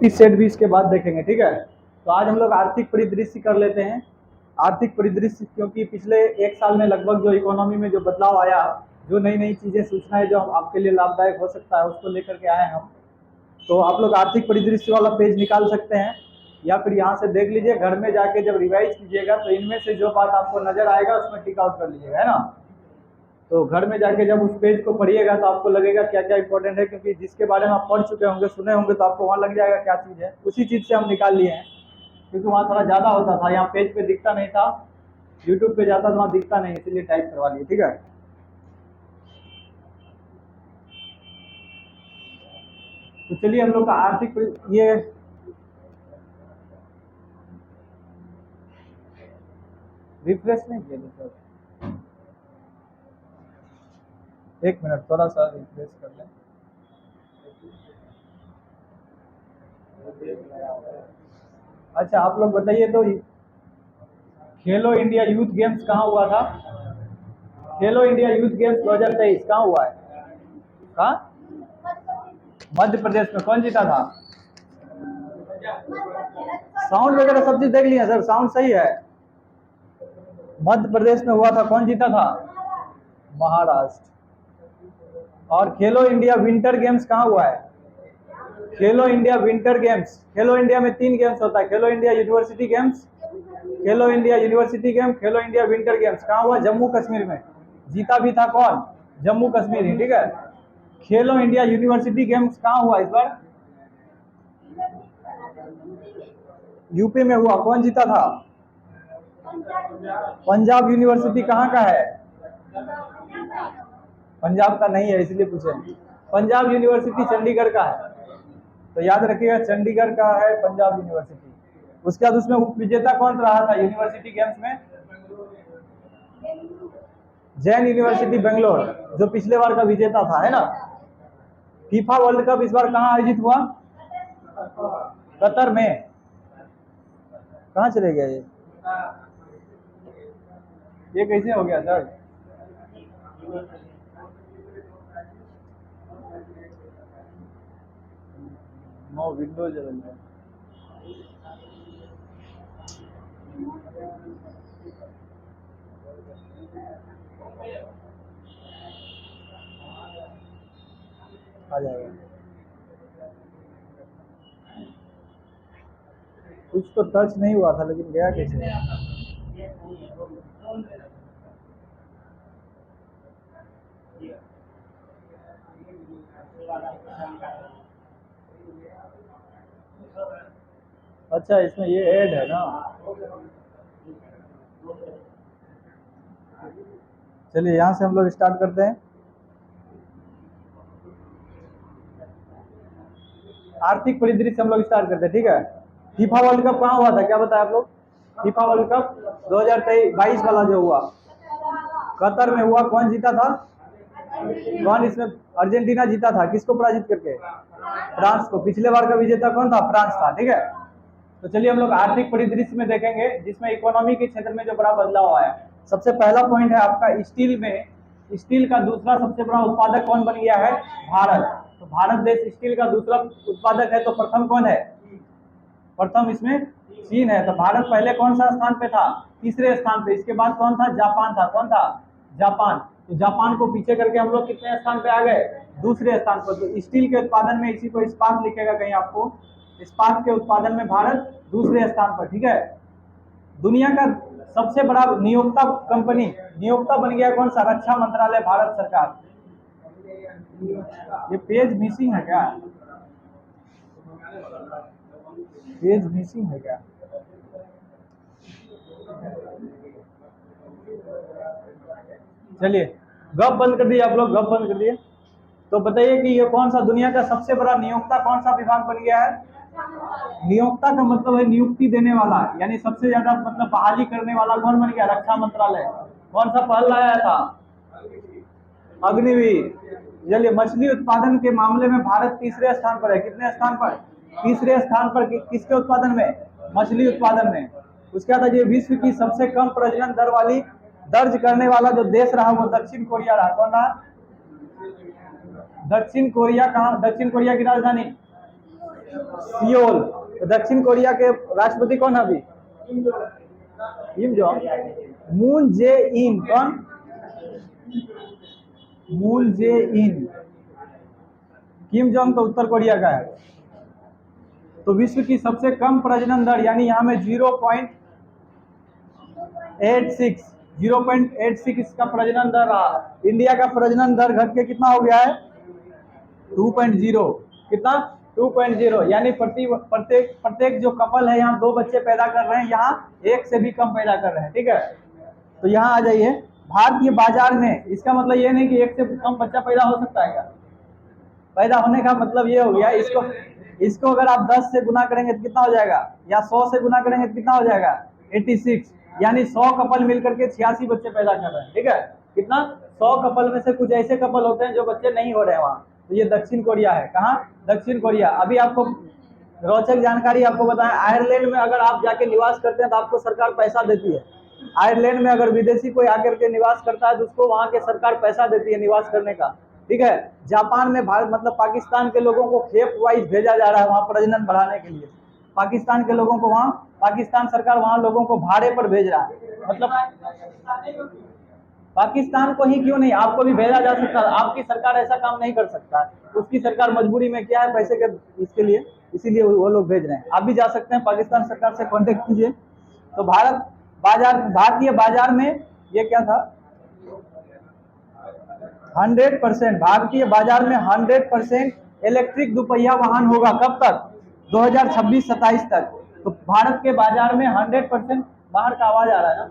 Nifty set भी इसके बाद देखेंगे, ठीक है। तो आज हम लोग आर्थिक परिदृश्य कर लेते हैं। आर्थिक परिदृश्य, क्योंकि पिछले एक साल में लगभग जो इकोनॉमी में जो बदलाव आया, जो नई नई चीज़ें सूचनाएं जो आपके लिए लाभदायक हो सकता है, उसको लेकर के आए हैं हम। तो आप लोग आर्थिक परिदृश्य वाला पेज निकाल सकते हैं या फिर यहाँ से देख लीजिए। घर में जाके जब रिवाइज कीजिएगा तो इनमें से जो बात आपको नजर आएगा उसमें टिक आउट कर लीजिएगा, है ना। तो घर में जाके जब उस पेज को पढ़िएगा तो आपको लगेगा क्या क्या इंपॉर्टेंट है, क्योंकि जिसके बारे में आप पढ़ चुके होंगे, सुने होंगे, तो आपको वहाँ लग जाएगा क्या चीज़ है। उसी चीज़ से हम निकाल लिए हैं, क्योंकि वहाँ थोड़ा ज़्यादा होता था, यहाँ पेज पे दिखता नहीं था। यूट्यूब पे जाता तो वहाँ दिखता नहीं, इसलिए टाइप करवा लिए, ठीक है। तो चलिए हम लोग का आर्थिक ये रिफ्रेश नहीं किया सर, एक मिनट थोड़ा सा रिफ्रेश कर लें। अच्छा आप लोग बताइए, तो खेलो इंडिया यूथ गेम्स कहाँ हुआ था? खेलो इंडिया यूथ गेम्स 2023 कहाँ हुआ है? कहाँ? मध्य प्रदेश में। कौन जीता था? साउंड वगैरह सब चीज देख लिया सर, साउंड सही है। मध्य प्रदेश में हुआ था। कौन जीता था? महाराष्ट्र। और खेलो इंडिया विंटर गेम्स कहाँ हुआ है? खेलो इंडिया विंटर गेम्स, खेलो इंडिया में 3 गेम्स होता है, खेलो इंडिया यूनिवर्सिटी गेम्स, खेलो इंडिया यूनिवर्सिटी गेम, खेलो इंडिया विंटर गेम्स। कहाँ हुआ? जम्मू कश्मीर में। जीता भी था कौन? जम्मू कश्मीर ही, ठीक है। खेलो इंडिया यूनिवर्सिटी गेम्स कहाँ हुआ इस बार? यूपी में हुआ। कौन जीता था? पंजाब यूनिवर्सिटी कहाँ का है? पंजाब का नहीं है, इसलिए पूछे। पंजाब यूनिवर्सिटी चंडीगढ़ का है, तो याद रखिएगा चंडीगढ़ का है पंजाब यूनिवर्सिटी। उसके बाद उसमें विजेता कौन रहा था यूनिवर्सिटी गेम्स में? जैन यूनिवर्सिटी बेंगलोर, जो पिछले बार का विजेता था, है ना। फीफा वर्ल्ड कप इस बार कहाँ आयोजित हुआ? कतर में। कहाँ चले गए ये कैसे हो गया सर? नो विंडोज आ जाएगा। कुछ तो टच नहीं हुआ था, लेकिन गया कैसे? अच्छा इसमें ये ऐड है ना। चलिए यहाँ से हम लोग स्टार्ट करते हैं। आर्थिक परिदृश्य हम लोग स्टार्ट करते हैं, ठीक है। फीफा वर्ल्ड कप कहाँ हुआ था, क्या बताया आप लोग? फीफा वर्ल्ड कप 2022 वाला जो हुआ, कतर में हुआ। कौन जीता था? कौन इसमें? अर्जेंटीना जीता था। किसको पराजित करके? फ्रांस को। पिछले बार का विजेता कौन था? फ्रांस था, ठीक है। तो चलिए हम लोग आर्थिक परिदृश्य में देखेंगे, जिसमें इकोनॉमी के क्षेत्र में जो बड़ा बदलाव आया। सबसे पहला पॉइंट है आपका स्टील में। स्टील का दूसरा सबसे बड़ा उत्पादक कौन बन गया है? भारत। तो भारत देश स्टील का दूसरा उत्पादक है, तो प्रथम कौन है? प्रथम इसमें चीन है। तो भारत पहले कौन सा स्थान पे था? तीसरे स्थान पे। इसके बाद कौन था? जापान था। कौन था? जापान। तो जापान को पीछे करके हम लोग कितने स्थान पे आ गए? दूसरे स्थान पर। तो स्टील के उत्पादन में, इसी को इस्पात लिखेगा कहीं आपको, इस्पात के उत्पादन में भारत दूसरे स्थान पर, ठीक है। दुनिया का सबसे बड़ा नियोक्ता कंपनी, नियोक्ता बन गया कौन सा? रक्षा मंत्रालय, भारत सरकार। ये पेज मिसिंग है क्या? पेज मिसिंग है क्या? चलिए गप बंद कर दिए आप लोग, गप बंद कर दिए। तो बताइए कि ये कौन सा दुनिया का सबसे बड़ा नियोक्ता, कौन सा विभाग बन गया है? नियोक्ता का मतलब है नियुक्ति देने वाला, यानी सबसे ज्यादा मतलब बहाली करने वाला कौन बन गया? रक्षा मंत्रालय। कौन सा पहल लाया था? अग्निवीर। चलिए मछली उत्पादन के मामले में भारत तीसरे स्थान पर है। कितने स्थान पर? तीसरे स्थान पर। किसके उत्पादन में? मछली उत्पादन में। उसके बाद ये विश्व की सबसे कम प्रजनन दर वाली दर्ज करने वाला जो देश रहा वो दक्षिण कोरिया रहा। कौन रहा? दक्षिण कोरिया। कहाँ? दक्षिण कोरिया की राजधानी सियोल। तो दक्षिण कोरिया के राष्ट्रपति कौन है अभी? Kim Jong. मून जे इन। कौन? मून जे इन। किम जोंग तो उत्तर कोरिया का है। तो विश्व की सबसे कम प्रजनन दर, यानी यहाँ में 0.86 इसका प्रजनन दर रहा। इंडिया का प्रजनन दर घट के कितना हो गया है? 2.0। कितना? 2.0। यानी प्रत्येक जो कपल है यहाँ 2 बच्चे पैदा कर रहे हैं, यहाँ 1 से भी कम पैदा कर रहे हैं। ठीक है, तो यहाँ आ जाइए। भारतीय बाजार में, इसका मतलब ये नहीं कि 1 से कम बच्चा पैदा हो सकता है क्या? पैदा होने का मतलब ये हो गया, इसको अगर आप 10 से गुना करेंगे तो कितना हो जाएगा, या 100 से गुना करेंगे तो कितना हो जाएगा? 86। यानी 100 कपल मिलकर के 86 बच्चे पैदा कर रहे हैं। ठीक है, कितना? 100 कपल में से कुछ ऐसे कपल होते हैं जो बच्चे नहीं हो रहे हैं वहाँ। तो ये दक्षिण कोरिया है। कहाँ? दक्षिण कोरिया। अभी आपको रोचक जानकारी आपको बताएं, आयरलैंड में अगर आप जाके निवास करते हैं तो आपको सरकार पैसा देती है। आयरलैंड में अगर विदेशी कोई आकर के निवास करता है तो उसको वहाँ के सरकार पैसा देती है निवास करने का। ठीक है, जापान में भारत मतलब पाकिस्तान के लोगों को खेप वाइज भेजा जा रहा है वहाँ प्रजनन बढ़ाने के लिए। पाकिस्तान के लोगों को वहाँ, पाकिस्तान सरकार वहाँ लोगों को भाड़े पर भेज रहा है। मतलब पाकिस्तान को ही क्यों नहीं, आपको भी भेजा जा सकता है। आपकी सरकार ऐसा काम नहीं कर सकता, उसकी सरकार मजबूरी में क्या है, पैसे के इसके लिए, इसीलिए वो लोग भेज रहे हैं। आप भी जा सकते हैं, पाकिस्तान सरकार से कांटेक्ट कीजिए। तो भारतीय बाजार में ये क्या था? 100%। भारतीय बाजार में 100% इलेक्ट्रिक दुपहिया वाहन होगा। कब तक? 2026-27 तक। तो भारत के बाजार में 100%। बाहर का आवाज आ रहा है ना?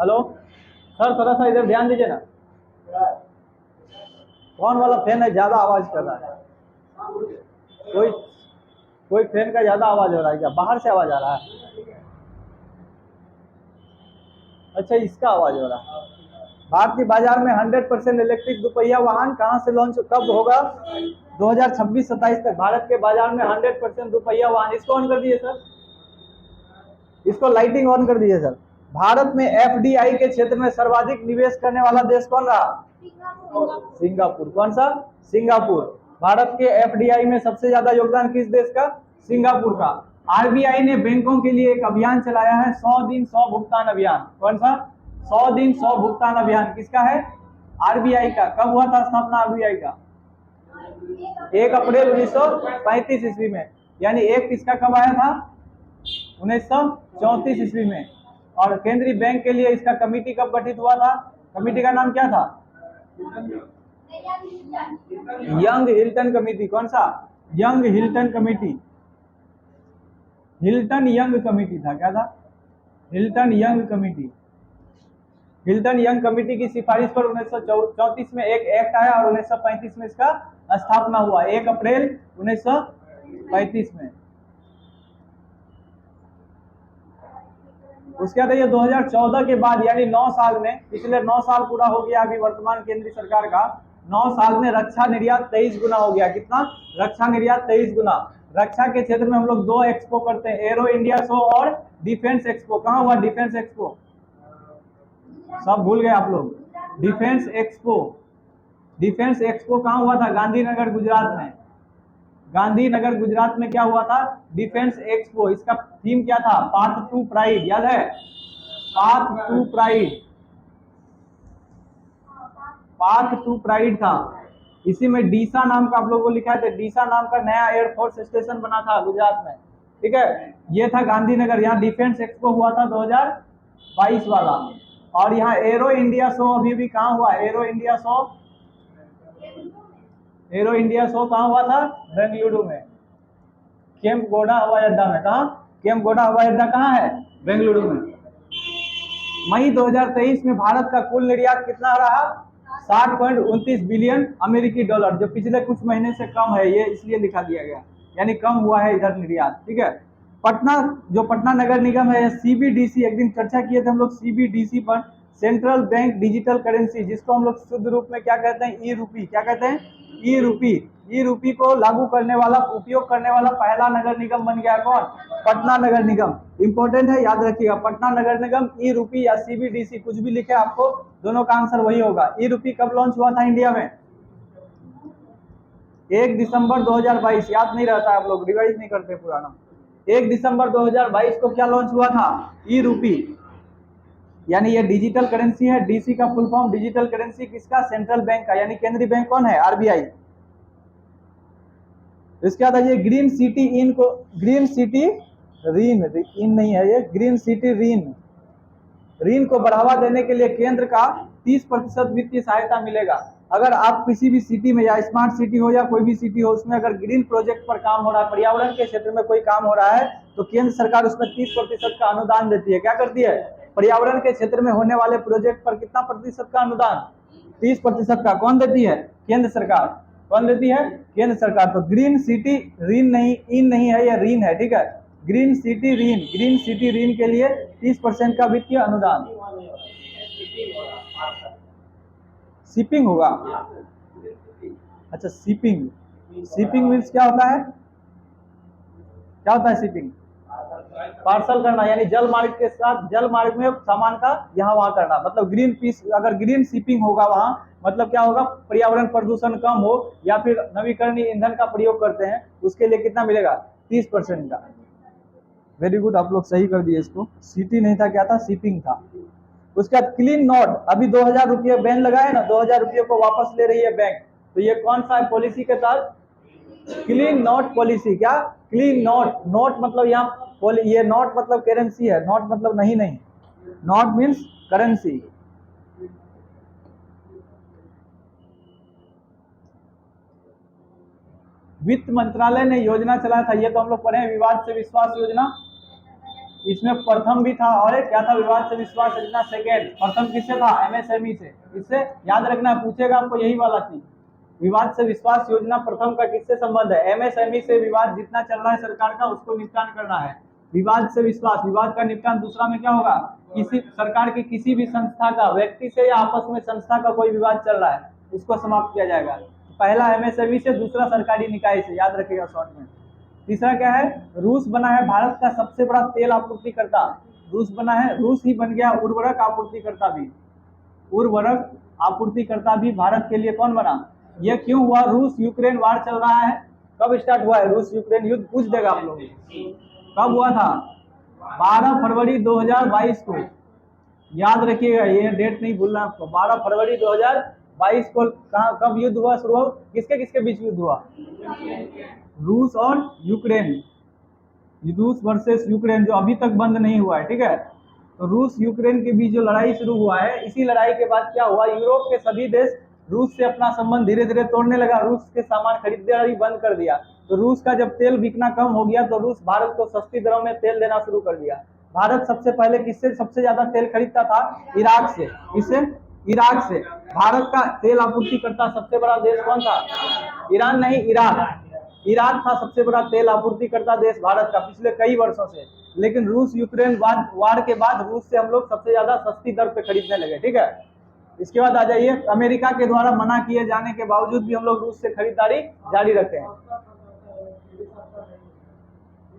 हेलो सर, थोड़ा सा इधर ध्यान दीजिए ना। कौन वाला फैन है, ज्यादा आवाज कर रहा है? कोई फैन का ज्यादा आवाज हो रहा है क्या? बाहर से आवाज आ रहा है? अच्छा, इसका आवाज हो रहा है। भारतीय बाजार में 100% इलेक्ट्रिक दुपहिया वाहन कहां से लॉन्च, कब होगा? 2026-27 तक भारत के बाजार में 100% दुपहिया वाहन। इसको ऑन कर दिए सर, इसको लाइटिंग ऑन कर दिए सर। भारत में एफडीआई के क्षेत्र में सर्वाधिक निवेश करने वाला देश कौन रहा? सिंगापुर। कौन सा? सिंगापुर। भारत के एफडीआई में सबसे ज्यादा योगदान किस देश का? सिंगापुर का। आरबीआई ने बैंकों के लिए एक अभियान चलाया है, 100 दिन 100 भुगतान अभियान। कौन सा? 100 दिन 100 भुगतान अभियान। किसका है? आरबीआई का। कब हुआ था स्थापना आरबीआई का? 1 अप्रैल 1935 ईस्वी में। यानी एक किसका कब आया था? 1934 ईस्वी में। और केंद्रीय बैंक के लिए इसका कमेटी कब गठित हुआ था? कमेटी का नाम क्या था? Young Hilton committee. कौन सा? Young Hilton committee. Hilton young committee था। क्या था? Hilton young committee. Hilton young committee की सिफारिश पर 1934 में एक एक्ट आया और 1935 में इसका स्थापना हुआ, 1 अप्रैल 1935 में। उसके बाद ये 2014 के बाद, यानी 9 साल में, पिछले 9 साल पूरा हो गया अभी वर्तमान केंद्रीय सरकार का। 9 साल में रक्षा निर्यात 23 गुना हो गया। कितना? रक्षा निर्यात 23 गुना। रक्षा के क्षेत्र में हम लोग 2 एक्सपो करते हैं, एरो इंडिया शो और डिफेंस एक्सपो। कहाँ हुआ डिफेंस एक्सपो? सब भूल गए आप लोग। डिफेंस एक्सपो, डिफेंस एक्सपो कहाँ हुआ था? गांधीनगर गुजरात में। गांधीनगर गुजरात में क्या हुआ था? Defence expo. इसका थीम क्या था? Path to pride. याद है? Path to pride, path to pride था। इसी में डीसा नाम का आप लोगों को लिखा है, डीसा नाम का नया एयरफोर्स स्टेशन बना था गुजरात में। ठीक है, ये था गांधीनगर। यहाँ डिफेंस एक्सपो हुआ था 2022 वाला। और यहाँ एरो इंडिया शो अभी भी कहाँ हुआ? Arrow India show, arrow India show कहाँ हुआ था? बेंगलुरु में, केम्पगोड़ा हवाई अड्डा में। कहाँ? केम्पगोड़ा हवाई अड्डा कहाँ है? बेंगलुरु में। मई 2023 में भारत का कुल निर्यात कितना रहा? 60.29 बिलियन अमेरिकी डॉलर, जो पिछले कुछ महीने से कम है, ये इसलिए लिखा दिया गया, यानी कम हुआ है इधर निर्यात। ठीक है, पटना, जो पटना नगर निगम है, सीबीडीसी, एक दिन चर्चा किए थे हम लोग सीबीडीसी पर, सेंट्रल बैंक डिजिटल करेंसी, जिसको हम लोग शुद्ध रूप में क्या कहते हैं? ई रूपी। क्या कहते हैं? ई रूपी। ई रूपी को लागू करने वाला, उपयोग करने वाला पहला नगर निगम बन गया। कौन? पटना नगर निगम। इंपॉर्टेंट है, याद रखिएगा। पटना नगर निगम, ई रूपी या सीबीडीसी, कुछ भी लिखे आपको, दोनों का आंसर वही होगा। ई रूपी कब लॉन्च हुआ था इंडिया में? 1 दिसंबर 2022, याद नहीं रहता, आप लोग रिवाइज नहीं करते पुराना। 1 दिसंबर 2022 को क्या लॉन्च हुआ था? ई रूपी, यानी ये डिजिटल करेंसी है। डीसी का फुल फॉर्म डिजिटल करेंसी किसका? सेंट्रल बैंक का, यानी केंद्रीय बैंक कौन है? आरबीआई। इसके बाद ये ग्रीन सिटी इन को, ग्रीन सिटी रीन, इन नहीं है ये, ग्रीन सिटी रीन, ऋण को बढ़ावा देने के लिए केंद्र का 30% वित्तीय सहायता मिलेगा। अगर आप किसी भी सिटी में, या स्मार्ट सिटी हो या कोई भी सिटी हो, उसमें अगर ग्रीन प्रोजेक्ट पर काम हो रहा है, पर्यावरण के क्षेत्र में कोई काम हो रहा है, तो केंद्र सरकार उसमें 30% का अनुदान देती है। क्या करती है? पर्यावरण के क्षेत्र में होने वाले प्रोजेक्ट पर कितना प्रतिशत का अनुदान? 30% का। कौन देती है? केंद्र सरकार। कौन देती है? केंद्र सरकार। तो ग्रीन सिटी ऋण नहीं, इन नहीं है, यह ऋण है, ठीक है। ग्रीन सिटी ऋण, ग्रीन सिटी ऋण के लिए 30% का वित्तीय अनुदान। शिपिंग होगा, अच्छा शिपिंग, शिपिंग मीन्स क्या होता है? क्या होता है शिपिंग? पार्सल करना, यानी जल मार्ग के साथ, जल मार्ग में सामान का यहाँ वहां करना, मतलब ग्रीन पीस। अगर ग्रीन शिपिंग होगा वहां, मतलब क्या होगा? पर्यावरण प्रदूषण कम हो, या फिर नवीकरणीय ईंधन का प्रयोग करते हैं, उसके लिए कितना मिलेगा? 30% का। वेरी गुड, आप लोग सही कर दिए इसको। सिटी नहीं था, क्या था? शिपिंग था। उसके बाद क्लीन नोट, अभी 2000 रुपये बैन लगा है ना, 2000 रुपये को वापस ले रही है बैंक। तो ये कौन सा पॉलिसी के तहत? Clean note policy. क्या? Clean note. नोट मतलब यहाँ, ये नोट मतलब करेंसी है, नोट मतलब नहीं, नहीं, नोट मीन्स करेंसी। वित्त मंत्रालय ने योजना चलाया था, ये तो हम लोग पढ़े हैं, विवाद से विश्वास योजना। इसमें प्रथम भी था, और क्या था? विवाद से विश्वास योजना सेकेंड। प्रथम किससे था? एमएसएमई से। इससे याद रखना, पूछेगा आपको यही वाला चीज। विवाद से विश्वास योजना प्रथम का किससे संबंध है? एमएसएमई से। विवाद जितना चल रहा है सरकार का, उसको निपटान करना है। विवाद से विश्वास, विवाद का निपटान। दूसरा में क्या होगा? किसी सरकार की किसी भी संस्था का, व्यक्ति से या आपस में संस्था का कोई विवाद चल रहा है, उसको समाप्त किया जाएगा। पहला एमएसएमई से, दूसरा सरकारी निकाय से, याद रखिएगा शॉर्ट में। तीसरा क्या है? रूस बना है भारत का सबसे बड़ा तेल आपूर्तिकर्ता। रूस बना है, रूस ही बन गया उर्वरक आपूर्तिकर्ता भी। उर्वरक आपूर्तिकर्ता भी भारत के लिए कौन बना? ये क्यों हुआ? रूस यूक्रेन वार चल रहा है। कब स्टार्ट हुआ है रूस यूक्रेन युद्ध? पूछ देगा आप लोग। कब हुआ था? 12 फरवरी 2022 को। याद रखिएगा, ये डेट नहीं भूलना आपको। 12 फरवरी 2022 को कहाँ, कब युद्ध हुआ शुरू? किसके किसके बीच युद्ध हुआ? रूस और यूक्रेन। रूस वर्सेस यूक्रेन, जो अभी तक बंद नहीं हुआ है, ठीक है। तो रूस यूक्रेन के बीच जो लड़ाई शुरू हुआ है, इसी लड़ाई के बाद क्या हुआ? यूरोप के सभी देश रूस से अपना संबंध धीरे धीरे तोड़ने लगा, रूस के सामान खरीदना बंद कर दिया। तो रूस का जब तेल बिकना कम हो गया, तो रूस भारत को सस्ती दरों में तेल देना शुरू कर दिया। भारत सबसे पहले किससे सबसे ज्यादा तेल खरीदता था? इराक से। किससे? इराक से। भारत का तेल आपूर्ति करता सबसे बड़ा देश कौन था? ईरान नहीं, इराक। ईरान था सबसे बड़ा तेल आपूर्ति करता देश भारत का पिछले कई वर्षों से। लेकिन रूस यूक्रेन वार के बाद रूस से हम लोग सबसे ज्यादा सस्ती दर पे खरीदने लगे, ठीक है। इसके बाद आ जाइए, अमेरिका के द्वारा मना किए जाने के बावजूद भी हम लोग रूस से खरीदारी जारी रखे हैं।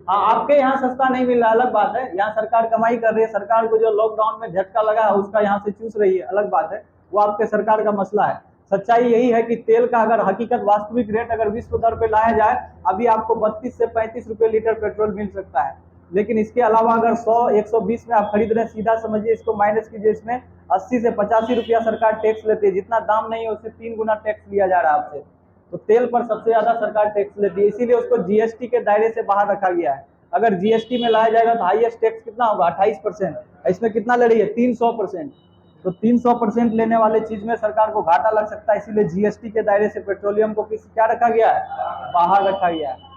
हाँ, आपके यहाँ सस्ता नहीं मिल रहा, अलग बात है। यहाँ सरकार कमाई कर रही है, सरकार को जो लॉकडाउन में झटका लगा है उसका यहाँ से चूस रही है, अलग बात है, वो आपके सरकार का मसला है। सच्चाई यही है कि तेल का अगर हकीकत वास्तविक रेट अगर विश्व दर पे लाया जाए, अभी आपको 32 से 35 रुपए लीटर पेट्रोल मिल सकता है। लेकिन इसके अलावा अगर 100-120 में आप खरीद रहे हैं, सीधा समझिए, इसको माइनस कीजिए, इसमें 80 से 85 रुपया सरकार टैक्स लेती है। जितना दाम नहीं है उससे 3 गुना टैक्स लिया जा रहा है आपसे। तो तेल पर सबसे ज्यादा सरकार टैक्स लेती है, इसीलिए उसको जीएसटी के दायरे से बाहर रखा गया है। अगर जीएसटी में लाया जाएगा तो हाईएस्ट टैक्स कितना होगा? 28%। इसमें कितना ले रही है? 300%। तो 300% लेने वाले चीज में सरकार को घाटा लग सकता है, इसीलिए जीएसटी के दायरे से पेट्रोलियम को क्या रखा गया है? बाहर रखा गया है।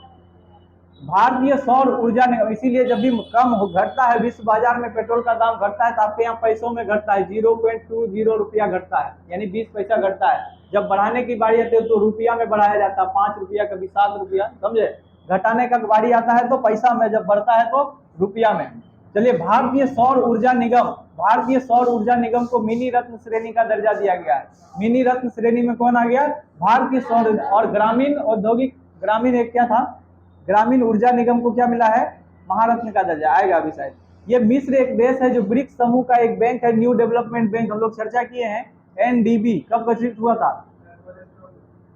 भारतीय सौर ऊर्जा निगम, इसीलिए जब भी कम घटता है विश्व बाजार में पेट्रोल का दाम घटता है, तो आपके यहाँ पैसों में घटता है, 0.20 रुपया घटता है, यानी 20 पैसा घटता है। जब बढ़ाने की बारी आती है तो रुपया में बढ़ाया जाता है, 5 रुपया, कभी 7 रुपया, समझे। घटाने का बारी आता है तो पैसा में, जब बढ़ता है तो रुपया में। चलिए, भारतीय सौर ऊर्जा निगम, भारतीय सौर ऊर्जा निगम को मिनी रत्न श्रेणी का दर्जा दिया गया है। मिनी रत्न श्रेणी में कौन आ गया? भारतीय सौर। और ग्रामीण औद्योगिक, ग्रामीण एक क्या था? ग्रामीण ऊर्जा निगम को क्या मिला है? महारत्न का दर्जा आएगा अभी शायद। ये मिस्र एक देश है जो ब्रिक्स समूह का एक बैंक है, न्यू डेवलपमेंट बैंक, हम लोग चर्चा किए हैं। एनडीबी कब गठित हुआ था?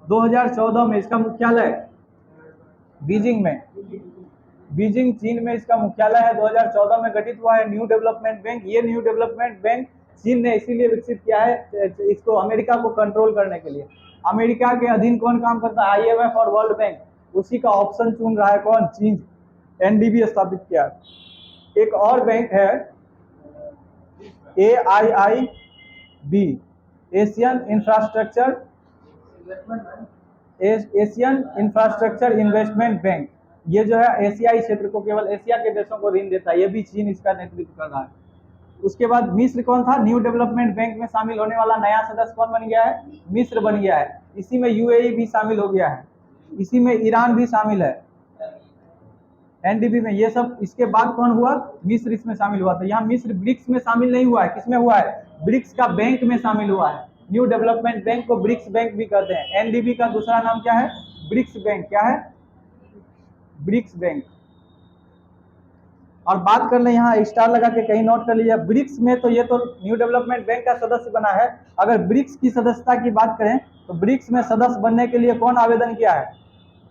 2014 में इसका मुख्यालय बीजिंग में, बीजिंग चीन में इसका मुख्यालय है। 2014 में गठित हुआ है न्यू डेवलपमेंट बैंक। ये न्यू डेवलपमेंट बैंक चीन ने इसीलिए विकसित किया है इसको अमेरिका को कंट्रोल करने के लिए। अमेरिका के अधीन कौन काम करता है? IMF और वर्ल्ड बैंक, उसी का ऑप्शन चुन रहा है कौन? चीन। NDB स्थापित किया। एक और बैंक है AIIB, Asian infrastructure investment bank. ये जो है एशियाई क्षेत्र को, केवल एशिया के देशों को ऋण देता है। ये भी चीन इसका नेतृत्व कर रहा है। उसके बाद मिस्र कौन था? न्यू डेवलपमेंट बैंक में शामिल होने वाला नया सदस्य कौन बन गया है? मिस्र बन गया है। इसी में UAE भी शामिल हो गया है, इसी में ईरान भी शामिल है NDB में। ये सब इसके बाद कौन हुआ? मिस्र इसमें शामिल हुआ। तो यहाँ मिस्र ब्रिक्स में शामिल नहीं हुआ है। किसमें हुआ है? ब्रिक्स का बैंक में शामिल हुआ है। न्यू डेवलपमेंट बैंक को ब्रिक्स बैंक भी कहते हैं। NDB का दूसरा नाम क्या है? BRICS bank. क्या है? BRICS bank. और बात कर ले, यहाँ स्टार लगा के कहीं नोट कर लीजिए। ब्रिक्स में तो ये तो न्यू डेवलपमेंट बैंक का सदस्य बना है। अगर ब्रिक्स की सदस्यता की बात करें तो ब्रिक्स में सदस्य बनने के लिए कौन आवेदन किया है?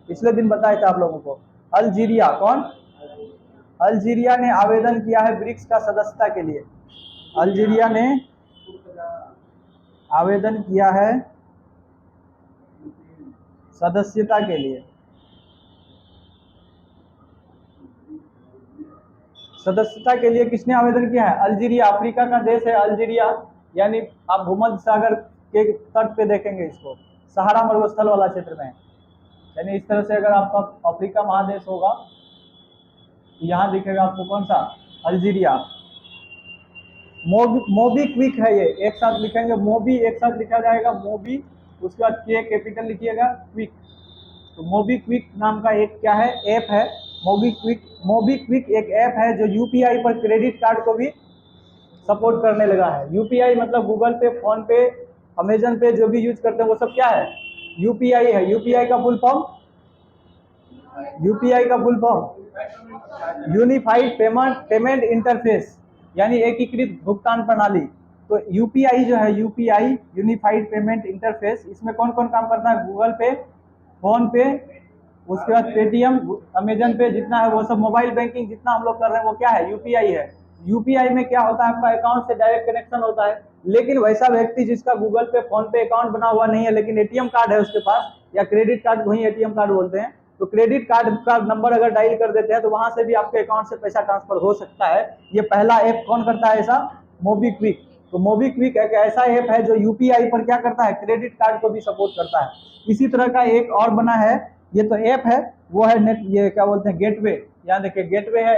पिछले दिन बताया था आप लोगों को, अल्जीरिया। कौन? अल्जीरिया ने आवेदन किया है ब्रिक्स का सदस्यता के लिए। अल्जीरिया ने आवेदन किया है सदस्यता के लिए। सदस्यता के लिए किसने आवेदन किया है? अल्जीरिया। अफ्रीका का देश है अल्जीरिया, यानी आप भूमध्य सागर के तट पे देखेंगे इसको, सहारा मरुस्थल वाला क्षेत्र में। यानी इस तरह से अगर आपका अफ्रीका महादेश होगा, यहाँ दिखेगा आपको कौन सा? अल्जीरिया। मोबी क्विक है ये, एक साथ लिखेंगे मोबी, एक साथ लिखा जाएगा मोबी, उसके बाद के कैपिटल लिखिएगा, क्विक। तो मोबी क्विक नाम का एक क्या है? ऐप है मोबी क्विक एक ऐप है जो UPI पर क्रेडिट कार्ड को भी सपोर्ट करने लगा है। UPI मतलब गूगल पे, फोन पे, अमेजन पे जो भी यूज करते हैं वो सब क्या है? UPI है। UPI का full form, unified payment interface, यानी एकीकृत भुगतान प्रणाली। तो UPI जो है, UPI यूनिफाइड पेमेंट इंटरफेस, इसमें कौन कौन काम करता है? गूगल पे, फोन पे, उसके बाद पेटीएम, अमेजन पे, जितना है वो सब मोबाइल बैंकिंग जितना हम लोग कर रहे हैं वो क्या है? UPI है। UPI में क्या होता है? आपका अकाउंट से डायरेक्ट कनेक्शन होता है। लेकिन वैसा व्यक्ति जिसका गूगल पे, फोन पे अकाउंट बना हुआ नहीं है लेकिन ATM कार्ड है उसके पास, या क्रेडिट कार्ड को ही ATM कार्ड बोलते हैं, तो क्रेडिट कार्ड का नंबर अगर डायल कर देते हैं तो वहां से भी आपके अकाउंट से पैसा ट्रांसफर हो सकता है। ये पहला ऐप कौन करता है ऐसा? मोबीक्विक। तो मोबीक्विक एक ऐसा ऐप है जो UPI पर क्या करता है? क्रेडिट कार्ड को भी सपोर्ट करता है। इसी तरह का एक और बना है, ये तो ऐप है, वो है नेट, ये क्या बोलते हैं? गेटवे। यहाँ देखिए गेटवे है,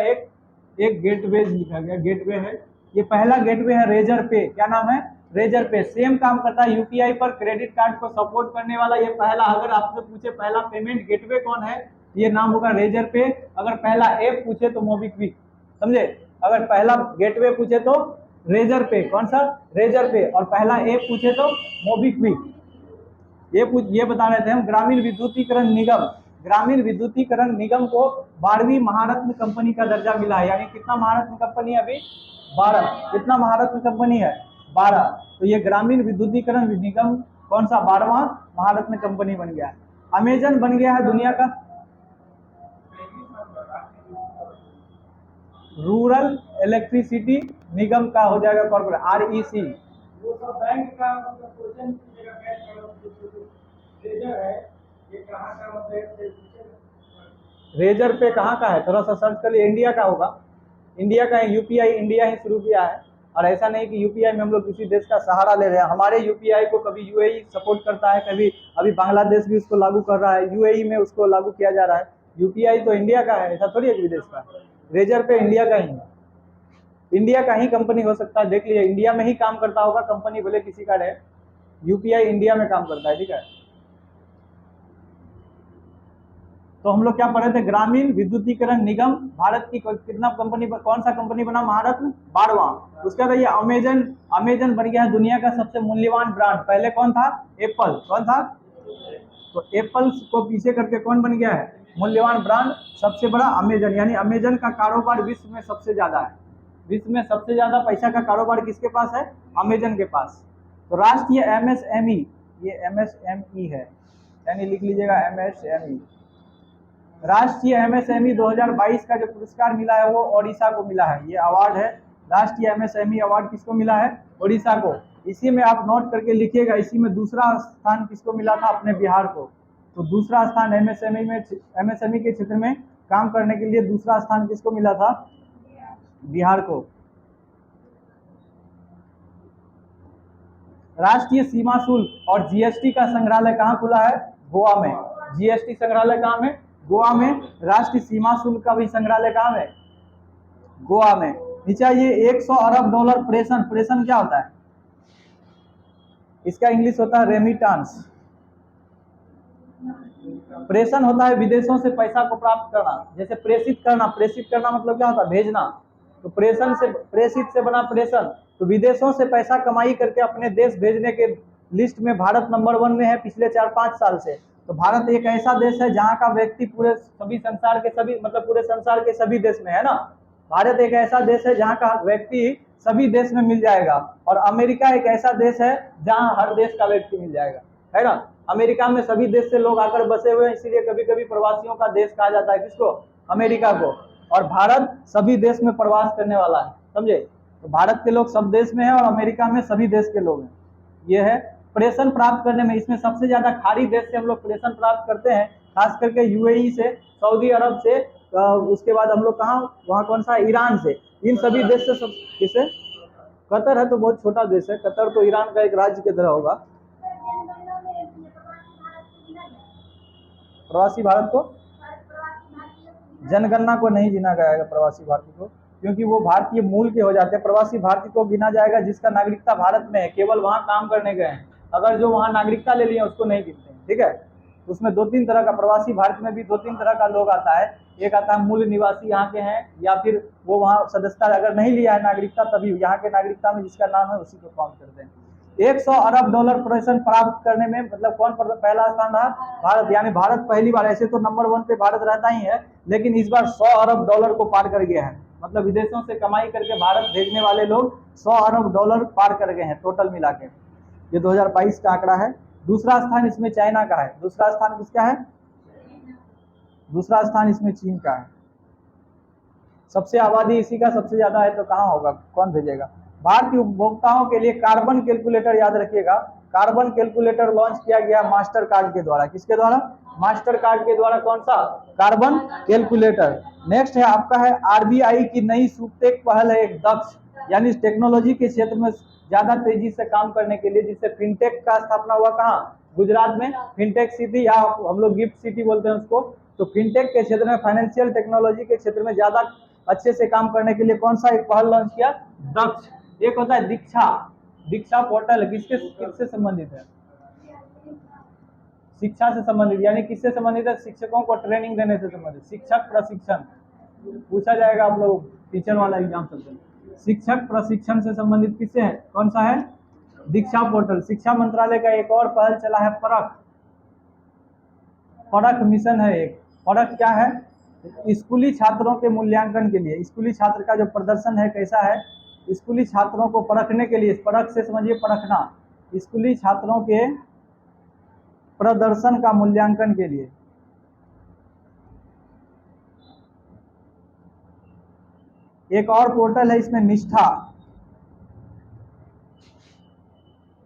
एक गेटवे लिखा गया, गेटवे है। ये पहला गेटवे है रेजर पे। क्या नाम है? रेजर पे। सेम काम करता है UPI पर क्रेडिट कार्ड को सपोर्ट करने वाला ये पहला। अगर आपसे पूछे पहला पेमेंट गेटवे कौन है, ये नाम होगा रेजर पे। अगर पहला ऐप पूछे तो मोबीक्विक, समझे? अगर पहला गेटवे पूछे तो रेजर पे, कौन सा? रेजर पे। और पहला ऐप पूछे तो मोबीक्विक। ये बता रहे थे हम। ग्रामीण विद्युतीकरण निगम को 12वीं महारत्न कंपनी का दर्जा मिला है। यानी कितना महारत्न कंपनी है अभी? 12। कितना महारत्न कंपनी है? 12। तो ये ग्रामीण विद्युतीकरण निगम कौन सा? 12वां महारत्न कंपनी बन गया है। अमेजन बन गया है दुनिया का रूरल इलेक्ट्रिसिटी निगम का हो जाएगा कॉर्पोरेट, REC। वो सब बैंक का क्वेश्चन रेजर है, ये कहाँ का मतलब? रेजर पे कहाँ का है? थोड़ा सा सर्च कर लिए, इंडिया का होगा। इंडिया का है। UPI इंडिया ही शुरू किया है। और ऐसा नहीं कि UPI में हम लोग किसी देश का सहारा ले रहे हैं। हमारे UPI को कभी UAE सपोर्ट करता है, कभी अभी बांग्लादेश भी उसको लागू कर रहा है, UAE में उसको लागू किया जा रहा है। UPI तो इंडिया का है, ऐसा थोड़ी है विदेश का। रेजर पे इंडिया का ही है, इंडिया का ही कंपनी हो सकता है। देख लीजिए इंडिया में ही काम करता होगा कंपनी, भले किसी का है। UPI इंडिया में काम करता है, ठीक है। तो हम लोग क्या पढ़े थे? ग्रामीण विद्युतीकरण निगम भारत की कितना कंपनी, कौन सा कंपनी बना? महारत्न, 12वां। उसके बाद ये अमेजन बन गया है दुनिया का सबसे मूल्यवान ब्रांड। पहले कौन था? एप्पल। कौन था? तो एप्पल को पीछे करके कौन बन गया है मूल्यवान ब्रांड? सबसे बड़ा अमेजन। यानी अमेजन का कारोबार विश्व में सबसे ज्यादा है। विश्व में सबसे ज्यादा पैसा का कारोबार किसके पास है? अमेजन के पास। तो राष्ट्रीय MSME, ये MSME है, यानी लिख लीजिएगा MSME। राष्ट्रीय MSME 2022 का जो पुरस्कार मिला है वो ओडिशा को मिला है। ये अवार्ड है, राष्ट्रीय MSME अवार्ड किसको मिला है? ओडिशा को। इसी में आप नोट करके लिखिएगा, इसी में दूसरा स्थान किसको मिला था? अपने बिहार को। तो दूसरा स्थान MSME के क्षेत्र में काम करने के लिए दूसरा स्थान किसको मिला था? बिहार को। राष्ट्रीय सीमा शुल्क और GST का संग्रहालय कहाँ खुला है? गोवा में। GST संग्रहालय कहाँ में? गोवा में। राष्ट्रीय सीमा शुल्क का भी संग्रहालय कहाँ में? गोवा में। नीचे ये 100 अरब डॉलर प्रेषण। प्रेषण क्या होता है? इसका इंग्लिश होता है रेमिटांस। प्रेषण होता है विदेशों से पैसा को प्राप्त करना, जैसे प्रेषित करना। प्रेषित करना मतलब क्या होता है? भेजना। तो प्रेषण से, प्रेषित से बना प्रेषण। तो विदेशों से पैसा कमाई करके अपने देश भेजने के लिस्ट में भारत नंबर 1 में है पिछले 4-5 साल से। तो भारत एक ऐसा देश है जहाँ का व्यक्ति पूरे संसार के सभी देश में है ना। भारत एक ऐसा देश है जहाँ का व्यक्ति सभी देश में मिल जाएगा। और अमेरिका एक ऐसा देश है जहाँ हर देश का व्यक्ति मिल जाएगा, है ना। अमेरिका में सभी देश से लोग आकर बसे हुए हैं, इसीलिए कभी कभी प्रवासियों का देश कहा जाता है। किसको? अमेरिका को। और भारत सभी देश में प्रवास करने वाला है, समझे। तो भारत के लोग सब देश में है और अमेरिका में सभी देश के लोग हैं। ये है प्रेषण प्राप्त करने में। इसमें सबसे ज्यादा खाड़ी देश से हम लोग प्रेषण प्राप्त करते हैं, खास करके UAE से, सऊदी अरब से, उसके बाद हम लोग कहाँ, वहाँ कौन सा? ईरान से। इन सभी देश से सब किसे? कतर है तो बहुत छोटा देश है, कतर तो ईरान का एक राज्य की तरह होगा। प्रवासी भारत को जनगणना को नहीं गिना जाएगा प्रवासी भारतीय को, क्योंकि वो भारतीय मूल के हो जाते हैं। प्रवासी भारतीय को गिना जाएगा जिसका नागरिकता भारत में है, केवल वहां काम करने गए हैं। अगर जो वहां नागरिकता ले लिए उसको नहीं गिनते हैं, ठीक है। उसमें 2-3 तरह का, प्रवासी भारतीय में भी 2-3 तरह का लोग आता है। एक आता है मूल निवासी यहाँ के हैं, या फिर वो वहाँ सदस्यता अगर नहीं लिया है नागरिकता, तभी यहाँ के नागरिकता में जिसका नाम है उसी को काउंट करते हैं। 100 अरब डॉलर प्रेषण प्राप्त करने में मतलब कौन पहला स्थान रहा? भारत। यानी भारत पहली बार, ऐसे तो नंबर 1 पे भारत रहता ही है, लेकिन इस बार 100 अरब डॉलर को पार कर गया है। मतलब विदेशों से कमाई करके भारत भेजने वाले लोग 100 अरब डॉलर पार कर गए हैं टोटल मिला के। ये 2022 का आंकड़ा है। दूसरा स्थान इसमें चाइना का है। दूसरा स्थान किसका है? दूसरा स्थान इसमें चीन का है। सबसे आबादी इसी का सबसे ज्यादा है, तो कहाँ होगा? कौन भेजेगा? भारतीय उपभोक्ताओं के लिए कार्बन कैलकुलेटर, याद रखिएगा, कार्बन कैलकुलेटर लॉन्च किया गया मास्टर कार्ड के द्वारा। किसके द्वारा? मास्टर कार्ड के द्वारा। कौन सा? Carbon calculator. नेक्स्ट है आपका है RBI की नई सुपटेक पहल है एक दक्ष, यानी टेक्नोलॉजी के क्षेत्र में ज्यादा तेजी से काम करने के लिए, जिससे फिनटेक का स्थापना हुआ कहाँ? गुजरात में। फिनटेक सिटी, या हम लोग गिफ्ट सिटी बोलते हैं उसको। तो फिनटेक के क्षेत्र में, फाइनेंशियल टेक्नोलॉजी के क्षेत्र में ज्यादा अच्छे से काम करने के लिए कौन सा एक पहल लॉन्च किया? दक्ष। एक होता है दीक्षा। दीक्षा पोर्टल किससे संबंधित है? शिक्षा से संबंधित। यानी किससे संबंधित है? शिक्षकों को ट्रेनिंग देने से संबंधित। शिक्षक प्रशिक्षण पूछा जाएगा आप लोग टीचर वाला एग्जाम सबसे। शिक्षक प्रशिक्षण से संबंधित किससे है? कौन सा है? दीक्षा पोर्टल। शिक्षा मंत्रालय का एक और पहल चला है परख। परख मिशन है एक। परख क्या है? स्कूली छात्रों के मूल्यांकन के लिए, स्कूली छात्र का जो प्रदर्शन है कैसा है, स्कूली छात्रों को परखने के लिए, परख से समझिए परखना, स्कूली छात्रों के प्रदर्शन का मूल्यांकन के लिए। एक और पोर्टल है इसमें निष्ठा।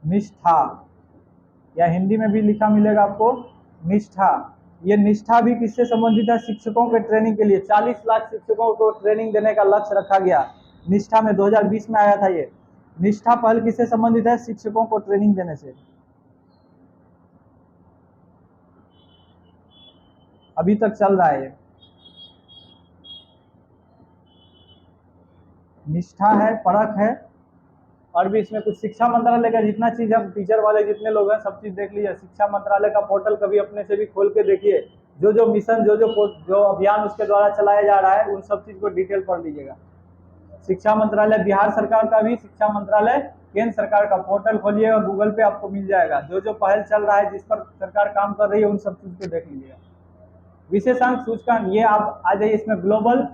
निष्ठा, या हिंदी में भी लिखा मिलेगा आपको निष्ठा। ये निष्ठा भी किससे संबंधित है? शिक्षकों के ट्रेनिंग के लिए। 40 लाख शिक्षकों को ट्रेनिंग देने का लक्ष्य रखा गया निष्ठा में। 2020 में आया था ये। निष्ठा पहल किससे संबंधित है? शिक्षकों को ट्रेनिंग देने से। अभी तक चल रहा है ये। निष्ठा है, परख है, और भी इसमें कुछ शिक्षा मंत्रालय का जितना चीज, हम टीचर वाले जितने लोग हैं सब चीज देख लीजिए। शिक्षा मंत्रालय का पोर्टल कभी अपने से भी खोल के देखिए, जो मिशन, जो अभियान उसके द्वारा चलाया जा रहा है, उन सब चीज को डिटेल पढ़ लीजिएगा। शिक्षा मंत्रालय बिहार सरकार का भी, शिक्षा मंत्रालय केंद्र सरकार का पोर्टल खोलिए और गूगल पे आपको मिल जाएगा। जो पहल चल रहा है, जिस पर सरकार काम कर रही है, उन सब चीज को देख लीजिएगा। विशेषांक सूचकांक, ये आप आ जाइए इसमें। ग्लोबल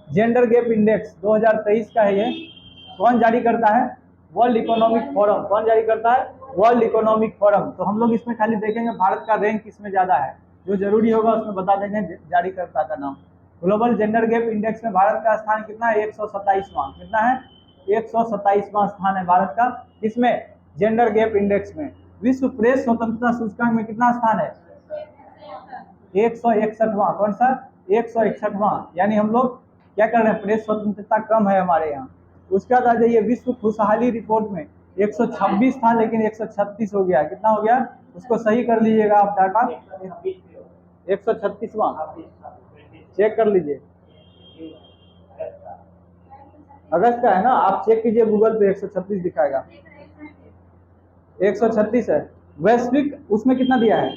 जेंडर गैप इंडेक्स 2023 का है ये। कौन जारी करता है? World economic forum. कौन जारी करता है? World economic forum. तो हम लोग इसमें खाली देखेंगे भारत का रैंक किसमें ज्यादा है, जो जरूरी होगा उसमें बता देंगे जारीकर्ता का नाम। ग्लोबल जेंडर गैप इंडेक्स में भारत का स्थान कितना है, 127वां। कितना है, 127वां स्थान है भारत का, इसमें जेंडर गैप इंडेक्स में। विश्व प्रेस स्वतंत्रता सूचकांक में कितना स्थान है, 161वां। कौन सा, 161वां। यानी हम लोग क्या कर रहे हैं, प्रेस स्वतंत्रता कम है हमारे यहाँ। उसके बाद आ जाइए विश्व खुशहाली रिपोर्ट में 126 था, लेकिन 136 हो गया। कितना हो गया, उसको सही कर लीजिएगा आप डाटा, 136वां चेक कर लीजिए। अगस्त का है ना, आप चेक कीजिए गूगल पे, 136 दिखाएगा, 136 है। वैश्विक उसमें कितना दिया है,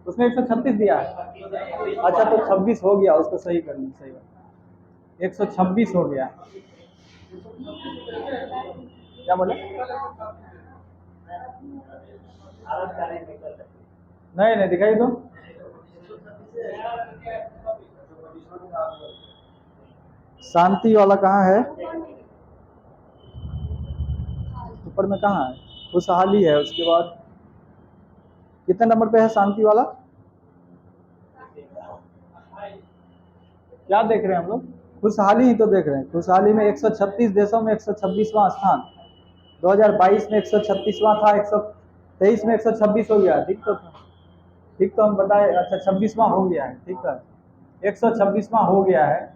उसमें 136 दिया है। अच्छा तो 26 हो गया, उसको सही कर लीजिए, सही बात, 126 हो गया। क्या बोले, नहीं नहीं दिखाई दो। शांति वाला कहाँ है, ऊपर में कहाँ है, खुशहाली है। उसके बाद कितने नंबर पे है शांति वाला, क्या देख रहे हैं हम लोग, खुशहाली ही तो देख रहे हैं। खुशहाली में 136 देशों में 126वां स्थान, 2022 में 136वां था, 123 में 126 हो गया। ठीक तो था, ठीक तो हम बताए। अच्छा 26वां हो गया है, ठीक है, 126वां हो गया है।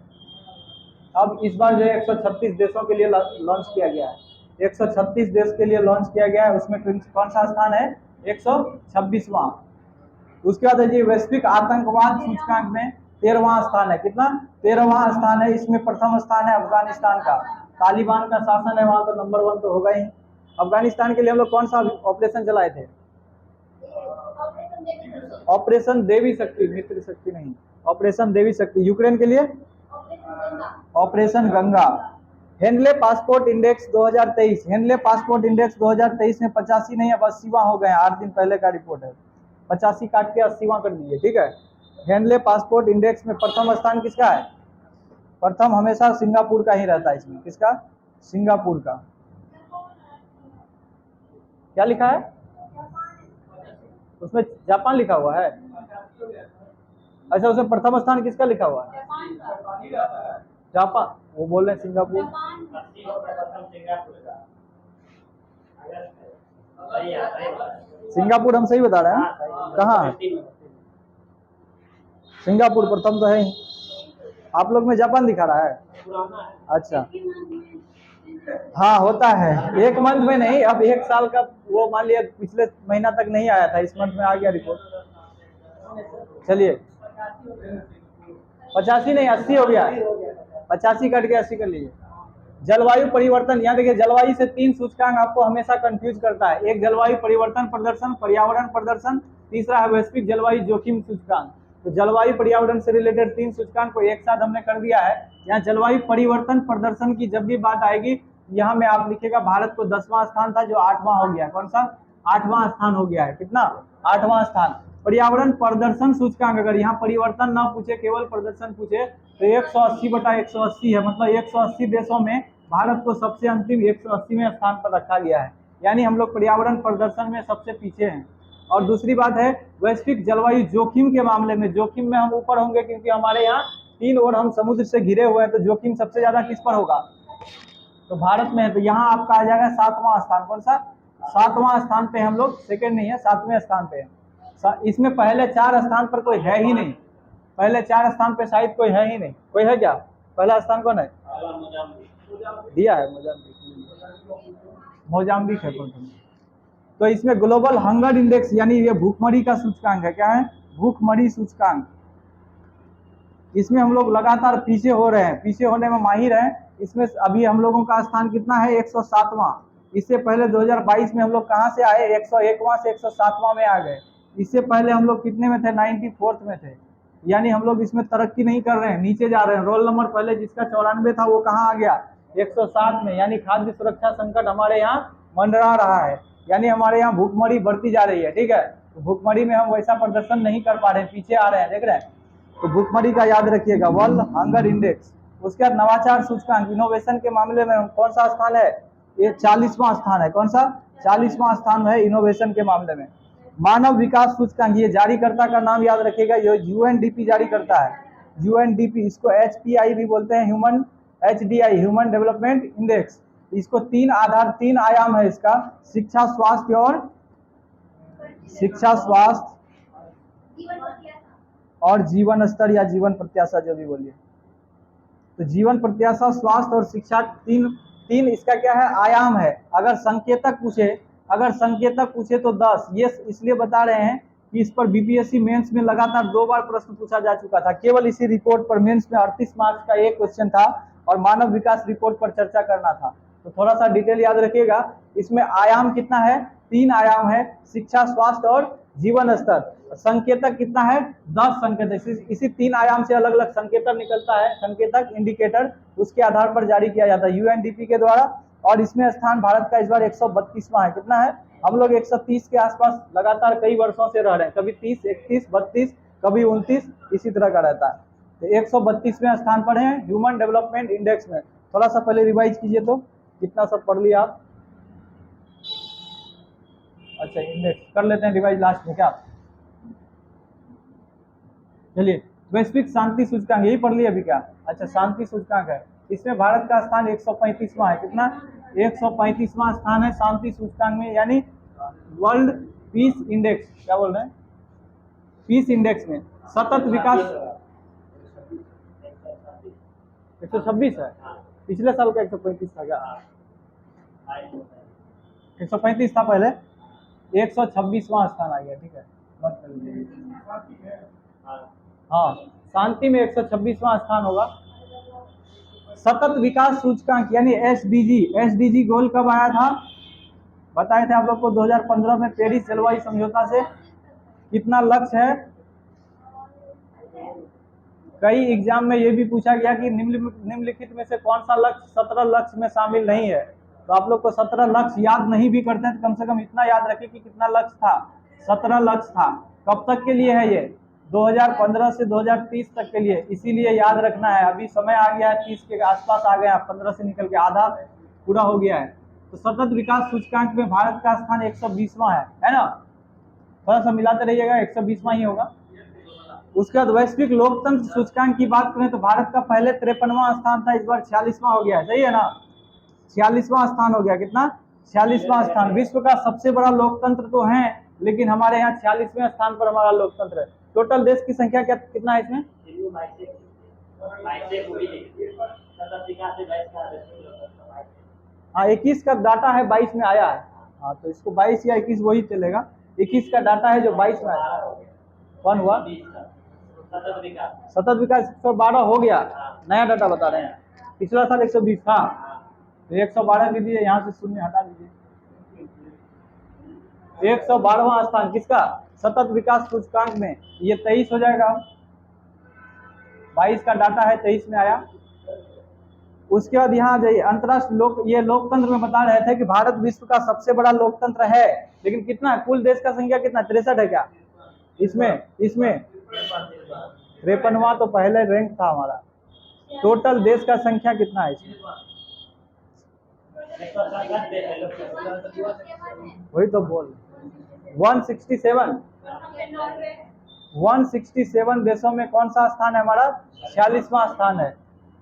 अब इस बार जो है 136 देशों के लिए लॉन्च किया गया है, 136 देश के लिए लॉन्च किया गया है। उसमें कौन सा स्थान है, 126वां। उसके बाद है वैश्विक आतंकवाद सूचकांक में 13वां स्थान है। कितना, 13वां स्थान है। इसमें प्रथम स्थान है अफगानिस्तान का, तालिबान का शासन है वहां, तो नंबर 1 तो होगा ही। अफगानिस्तान के लिए हम लोग कौन सा ऑपरेशन चलाए थे, ऑपरेशन देवी शक्ति, मित्र शक्ति नहीं, ऑपरेशन देवी शक्ति। यूक्रेन के लिए operation Ganga. Henley passport index 2023, Henley passport index 2023 में 85 नहीं, अब 80वां हो गए, 8 दिन पहले का रिपोर्ट है। 85 काट के 80वां कर दीजिए, ठीक है। हेनले पासपोर्ट इंडेक्स में प्रथम स्थान किसका है, प्रथम हमेशा सिंगापुर का ही रहता है। इसमें किसका, सिंगापुर का। क्या लिखा है, उसमें जापान लिखा हुआ है। अच्छा उसमें प्रथम स्थान किसका लिखा हुआ है, जापान, वो बोल रहे हैं सिंगापुर। सिंगापुर हम सही बता रहे हैं, कहाँ है सिंगापुर, प्रथम तो है ही। आप लोग में जापान दिखा रहा है, अच्छा हाँ होता है, एक मंथ में नहीं, अब 1 साल का वो मान लिया पिछले महीना तक नहीं आया था, इस मंथ में आ गया रिपोर्ट। चलिए 85 नहीं 80 हो गया, 85 कट के 80 कर लीजिए। जलवायु परिवर्तन, यहाँ देखिए जलवायु से 3 सूचकांक आपको हमेशा कंफ्यूज करता है, एक जलवायु परिवर्तन प्रदर्शन, पर्यावरण प्रदर्शन, तीसरा है वैश्विक जलवायु जोखिम सूचकांक। तो जलवायु पर्यावरण से रिलेटेड 3 सूचकांक को एक साथ हमने कर दिया है। यहाँ जलवायु परिवर्तन प्रदर्शन की जब भी बात आएगी, यहाँ में आप लिखिएगा भारत को 10वां स्थान था, जो 8वां हो गया। कौन सा, 8वां स्थान हो गया है। कितना, 8वां स्थान। पर्यावरण प्रदर्शन सूचकांक, अगर यहाँ परिवर्तन ना पूछे, केवल प्रदर्शन पूछे, तो 180/180 है, मतलब 180 देशों में भारत को सबसे अंतिम 180वें स्थान पर रखा गया है। यानी हम लोग पर्यावरण प्रदर्शन में सबसे पीछे हैं। और दूसरी बात है वैश्विक जलवायु जोखिम के मामले में, जोखिम में हम ऊपर होंगे, क्योंकि हमारे यहाँ 3 ओर हम समुद्र से घिरे हुए हैं, तो जोखिम सबसे ज्यादा किस पर होगा, तो भारत में है। तो यहाँ आपका आ जाएगा 7वां स्थान। कौन सा, 7वां स्थान पे हम लोग, सेकेंड नहीं है, 7वें स्थान पे है। इसमें पहले 4 स्थान पर कोई है ही नहीं, पहले 4 स्थान पे शायद कोई है ही नहीं। कोई है क्या, पहला स्थान कौन है, दिया है मोजाम्बिक है कौन। तो इसमें ग्लोबल हंगर इंडेक्स, यानी ये भूखमरी का सूचकांक है। क्या है, भूखमरी सूचकांक। इसमें हम लोग लगातार पीछे हो रहे हैं, पीछे होने में माहिर हैं। इसमें अभी हम लोगों का स्थान कितना है, 107वां। इससे पहले 2022 में हम लोग कहाँ से आए, 101वां से 107वां में आ गए। इससे पहले हम लोग कितने में थे, 94th में थे। यानी हम लोग इसमें तरक्की नहीं कर रहे हैं, नीचे जा रहे हैं। रोल नंबर पहले जिसका 94 था वो कहाँ आ गया, 107 में। यानी खाद्य सुरक्षा संकट हमारे यहाँ मंडरा रहा है, यानी हमारे यहाँ भूखमरी बढ़ती जा रही है। ठीक है, तो भूखमरी में हम वैसा प्रदर्शन नहीं कर पा रहे हैं, पीछे आ रहे हैं, देख रहे हैं। तो भूखमरी का याद रखिएगा, वर्ल्ड हंगर इंडेक्स। उसके बाद नवाचार सूचकांक, इनोवेशन के मामले में कौन सा स्थान है, ये 40वां स्थान है। कौन सा? 40वां स्थान है इनोवेशन के मामले में। मानव विकास सूचकांक, ये जारीकर्ता का नाम याद रखिएगा, ये यूएनडीपी जारी करता है। यूएनडीपी, इसको एचपीआई भी बोलते हैं, human HDI, human development index. इसको तीन आयाम है इसका, शिक्षा, स्वास्थ्य और जीवन स्तर या जीवन प्रत्याशा, जो भी बोलिए। तो जीवन प्रत्याशा, स्वास्थ्य और शिक्षा, तीन इसका क्या है? आयाम है। अगर संकेतक पूछे तो 10। ये इसलिए बता रहे हैं कि इस पर बीपीएससी मेंस में लगातार 2 बार प्रश्न पूछा जा चुका था। केवल इसी रिपोर्ट पर मेंस में 38 मार्क्स का एक क्वेश्चन था और मानव विकास रिपोर्ट पर चर्चा करना था। तो थोड़ा सा डिटेल याद रखिएगा। इसमें आयाम कितना है? 3 आयाम है, शिक्षा, स्वास्थ्य और जीवन स्तर। संकेतक कितना है? 10 संकेतक। इसी 3 आयाम से अलग अलग संकेतक निकलता है, संकेतक इंडिकेटर, उसके आधार पर जारी किया जाता है यूएनडीपी के द्वारा। और इसमें स्थान भारत का इस बार 132वां है। कितना है? हम लोग 130 के आसपास लगातार कई वर्षों से रह रहे हैं, कभी 30, 31, 32, कभी 29, इसी तरह का रहता है। तो 132वें स्थान पर है ह्यूमन डेवलपमेंट इंडेक्स में। थोड़ा सा पहले रिवाइज कीजिए, तो कितना सब पढ़ लिया आप? अच्छा, इंडेक्स कर लेते हैं रिवाइज लास्ट में, क्या? चलिए, वैश्विक शांति सूचकांक यही पढ़ लिया अभी क्या? अच्छा, शांति सूचकांक है, इसमें भारत का स्थान 135वां है। कितना? 135वां स्थान है शांति सूचकांक में, यानी वर्ल्ड पीस इंडेक्स, क्या बोल रहे हैं, पीस इंडेक्स में। सतत विकास 126 है, पिछले साल का 135 था क्या? 135 था पहले, 126वां स्थान आ गया। ठीक है, हाँ, शांति में 126वां स्थान होगा। सतत विकास सूचकांक यानी एसडीजी गोल कब आया था? बताए थे आप लोग को 2015 में पेरिस जलवायु समझौता से। कितना लक्ष्य है? कई एग्जाम में ये भी पूछा गया कि निम्नलिखित में से कौन सा लक्ष्य 17 लक्ष्य में शामिल नहीं है। तो आप लोग को 17 लक्ष्य याद नहीं भी करते हैं तो कम से कम इतना याद रखिए कि कितना लक्ष्य था, 17 लक्ष्य था। कब तक के लिए है ये? 2015 से 2030 तक के लिए, इसीलिए याद रखना है। अभी समय आ गया है, 30 के आसपास आ गया, 15 से निकल के आधा पूरा हो गया है। तो सतत विकास सूचकांक में भारत का स्थान 120वां है ना? थोड़ा सा मिलाते रहिएगा, 120वां ही होगा। उसके बाद वैश्विक लोकतंत्र सूचकांक की बात करें तो भारत का पहले 53वां स्थान था, इस बार 46वां हो गया है। सही है ना? 46वां स्थान हो गया। कितना? 46वां स्थान। विश्व का सबसे बड़ा लोकतंत्र तो है, लेकिन हमारे यहाँ 46वें स्थान पर हमारा लोकतंत्र है। टोटल देश की संख्या क्या कितना है इसमें? हाँ, 21 का डाटा है, 22 में आया है। हाँ, तो इसको 22 या 21 वही चलेगा। 21 का डाटा है जो 22 में आया। कौन हुआ? सतत विकास 112 हो गया, नया डाटा बता रहे हैं। पिछला साल 120 था, तो 112 दीजिए, यहाँ से शून्य हटा दीजिए। 112वां स्थान किसका? सतत विकास सूचकांक में। ये 23 हो जाएगा, 22 का डाटा है, 23 में आया। उसके बाद यहाँ जाइए, अंतरराष्ट्रीय ये लोकतंत्र में बता रहे थे कि भारत विश्व का सबसे बड़ा लोकतंत्र है, लेकिन कितना है? कुल देश का संख्या कितना? 63 है क्या? इसमें 53वां तो पहले रैंक था हमारा। टोटल देश का संख्या कितना है इसमें? वही तो बोल, 167 देशों में कौन सा स्थान है हमारा? 46वां स्थान है।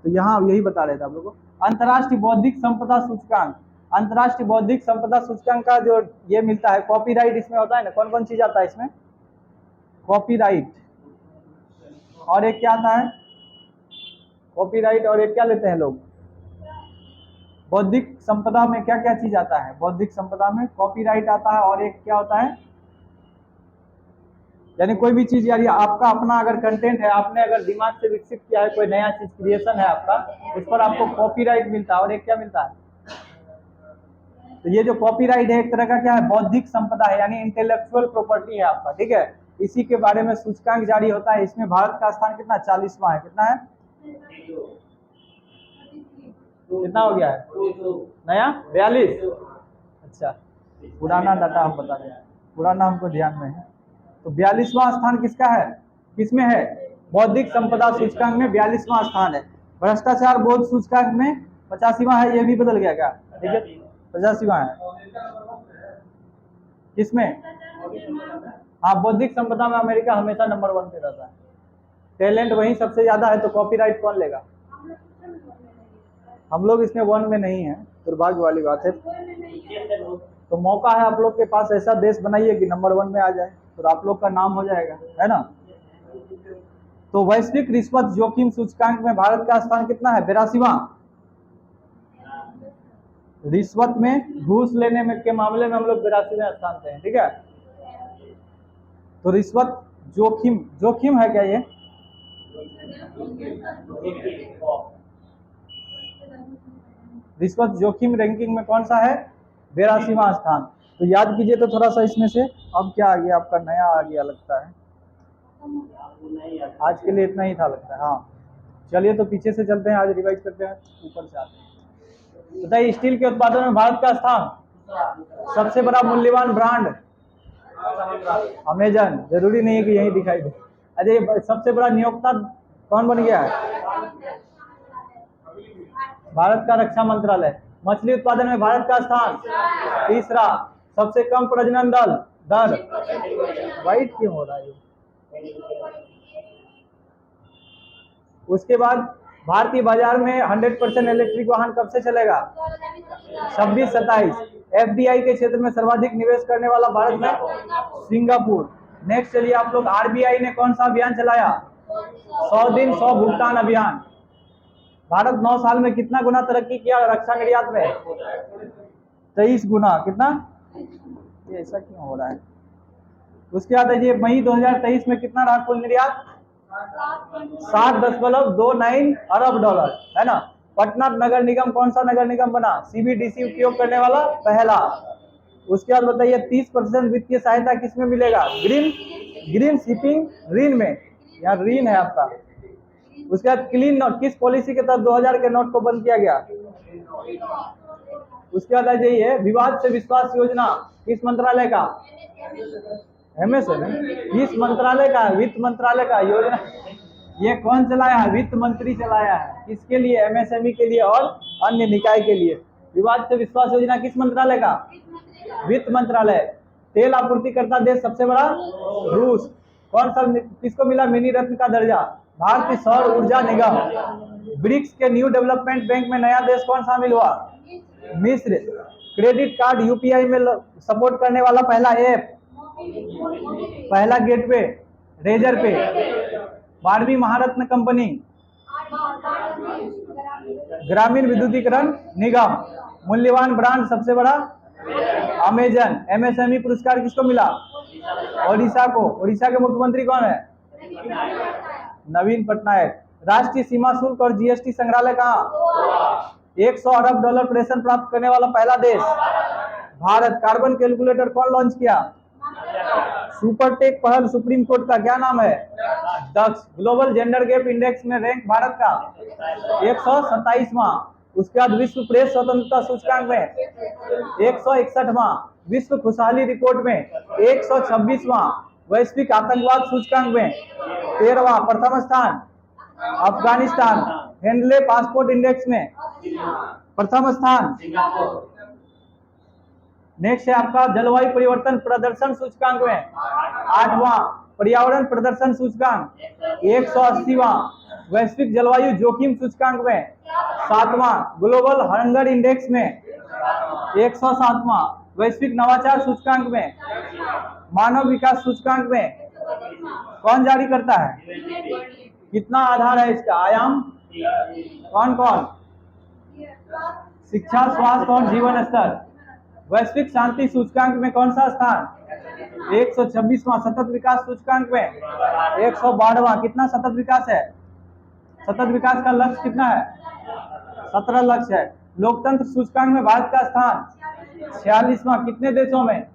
तो यहाँ यही बता रहे थे आप लोगों को। अंतर्राष्ट्रीय बौद्धिक संपदा सूचकांक, अंतर्राष्ट्रीय बौद्धिक संपदा सूचकांक का जो ये मिलता है, कॉपीराइट इसमें होता है ना। कौन कौन चीज आता है इसमें? कॉपीराइट, और एक क्या आता है? कॉपीराइट, और एक क्या लेते हैं लोग? बौद्धिक संपदा में क्या क्या चीज आता है? बौद्धिक संपदा में कॉपीराइट आता है, और एक क्या होता है? यानी कोई भी चीज, यानी आपका अपना अगर कंटेंट है, आपने अगर दिमाग से विकसित किया है, कोई नया चीज क्रिएशन है आपका, उस पर आपको कॉपीराइट मिलता है। और एक क्या मिलता है? तो ये जो कॉपीराइट है एक तरह का क्या है? बौद्धिक संपदा है, यानी इंटेलेक्चुअल प्रॉपर्टी है आपका। ठीक है, इसी के बारे में सूचकांक जारी होता है। इसमें भारत का स्थान कितना? 40वां है। कितना है? कितना हो गया है? नया 42। अच्छा, पुराना डाटा हम बता रहे हैं, पुराना हमको ध्यान में है। तो 42वां स्थान किसका है? किसमें है? बौद्धिक संपदा सूचकांक में 42वां स्थान है। भ्रष्टाचार बोध सूचकांक में 85वां है। ये भी बदल गया क्या? ठीक है, 85वां है। किसमें? हाँ, बौद्धिक संपदा में अमेरिका हमेशा नंबर 1 पे रहता है। टैलेंट वहीं सबसे ज्यादा है, तो कॉपीराइट कौन लेगा? हम लोग इसमें 1 में नहीं है, दुर्भाग्य वाली बात है। तो मौका है आप लोग के पास, ऐसा देश बनाइए कि नंबर 1 में आ जाए, तो आप लोग का नाम हो जाएगा, है ना। तो वैश्विक रिश्वत जोखिम सूचकांक में भारत का स्थान कितना है? 82वां। रिश्वत में, घूस लेने में के मामले में हम लोग 82वें स्थान पे हैं, ठीक है। तो रिश्वत जोखिम, जोखिम है क्या ये? रिश्वत जोखिम रैंकिंग में कौन सा है? 82वां स्थान। तो याद कीजिए तो थोड़ा सा इसमें से। अब क्या आ गया आपका? नया आ गया लगता है। आज के लिए इतना ही था लगता है। हाँ, चलिए तो पीछे से चलते हैं, आज रिवाइज करते हैं, ऊपर से आते हैं। बताइए, स्टील के उत्पादन में भारत का स्थान। सबसे बड़ा मूल्यवान ब्रांड अमेजन। जरूरी नहीं है कि यही दिखाई दे। अरे, सबसे बड़ा नियोक्ता कौन बन गया है? भारत का रक्षा मंत्रालय। मछली उत्पादन में भारत का स्थान 3रा। सबसे कम प्रजनन दर। वाइट क्यों हो रहा है? उसके बाद भारतीय बाजार में 100% इलेक्ट्रिक वाहन कब से चलेगा? 26-27। एफडीआई के क्षेत्र में सर्वाधिक निवेश करने वाला भारत में सिंगापुर। नेक्स्ट चलिए आप लोग, आरबीआई ने कौन सा अभियान चलाया? 100 दिन 100 भुगतान अभियान। भारत 9 साल में कितना गुना तरक्की किया रक्षा निर्यात में? 23 गुना। कितना? ये ऐसा क्यों हो रहा है? उसके बाद ये मई 2023 में कितना रहा कुल निर्यात? 7.29 अरब डॉलर, है ना। पटना नगर निगम कौन सा नगर निगम बना? सीबीडीसी उपयोग करने वाला पहला। उसके बाद बताइए, 30% वित्तीय सहायता किसमें मिलेगा? ग्रीन शिपिंग ऋण में। यहाँ ऋण है आपका। उसके बाद क्लीन नोट किस पॉलिसी के तहत 2000 के नोट को बंद किया गया? उसके बाद आ जाइए, विवाद से विश्वास योजना किस मंत्रालय का? एमएसएमई। किस मंत्रालय का? वित्त मंत्रालय का योजना। ये कौन चलाया है? वित्त मंत्री चलाया है। किसके लिए? एमएसएमई के लिए और अन्य निकाय के लिए। विवाद से विश्वास योजना किस मंत्रालय का? वित्त मंत्रालय। तेल आपूर्तिकर्ता देश सबसे बड़ा? रूस। कौन सा, किसको मिला मिनी रत्न का दर्जा? भारतीय सौर ऊर्जा निगम। ब्रिक्स के न्यू डेवलपमेंट बैंक में नया देश कौन शामिल हुआ? मिस्र। क्रेडिट कार्ड यूपीआई में सपोर्ट करने वाला पहला ऐप? पहला गेटवे रेजर पे। 12वीं महारत्न कंपनी? ग्रामीण विद्युतीकरण निगम। मूल्यवान ब्रांड सबसे बड़ा? अमेजन। एमएसएमई पुरस्कार किसको मिला? ओडिशा को। ओडिशा के मुख्यमंत्री कौन है? नवीन पटनायक। राष्ट्रीय सीमा शुल्क और जीएसटी संग्रहालय कहाँ? 100 अरब डॉलर प्रेषण प्राप्त करने वाला पहला देश भारत। कार्बन कैलकुलेटर कौन लॉन्च किया? सुपरटेक पहल सुप्रीम कोर्ट का क्या नाम है? दक्ष। ग्लोबल जेंडर गैप इंडेक्स में रैंक भारत का 127वां। उसके बाद विश्व प्रेस स्वतंत्रता सूचकांक में 161वां। विश्व खुशहाली रिपोर्ट में 126वां। वैश्विक आतंकवाद सूचकांक में 13वां। प्रथम स्थान अफगानिस्तान। हेनले पासपोर्ट इंडेक्स में प्रथम स्थान। नेक्स्ट है आपका जलवायु परिवर्तन प्रदर्शन सूचकांक में 8वां। पर्यावरण प्रदर्शन सूचकांक 180वां। वैश्विक जलवायु जोखिम सूचकांक में 7वां। ग्लोबल हंगर इंडेक्स में 107वां। वैश्विक नवाचार सूचकांक में, मानव विकास सूचकांक में कौन जारी करता है? कितना आधार है इसका? आयाम कौन कौन? शिक्षा, स्वास्थ्य और जीवन स्तर। वैश्विक शांति सूचकांक में कौन सा स्थान? 126वां। सतत विकास सूचकांक में 112वां। कितना सतत विकास है? सतत विकास का लक्ष्य कितना है? 17 लक्ष्य है। लोकतंत्र सूचकांक में भारत का स्थान 46वां। कितने देशों में?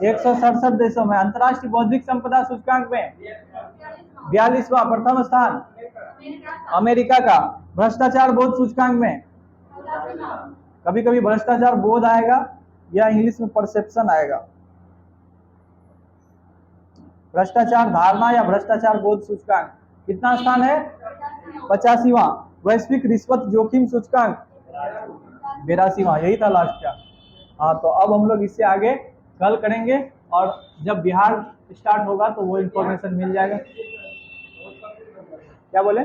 167 देशों में। अंतर्राष्ट्रीय बौद्धिक संपदा सूचकांक में 42वां। प्रथम स्थान अमेरिका का। भ्रष्टाचार बोध सूचकांक में, कभी कभी भ्रष्टाचार बोध आएगा या इंग्लिश में परसेप्शन आएगा। भ्रष्टाचार धारणा या भ्रष्टाचार बोध सूचकांक कितना स्थान है? 85वां। वैश्विक रिश्वत जोखिम सूचकांक 82वां। यही था लास्ट का। हाँ, तो अब हम लोग इससे आगे कल करेंगे, और जब बिहार स्टार्ट होगा तो वो इन्फॉर्मेशन मिल जाएगा। क्या बोले?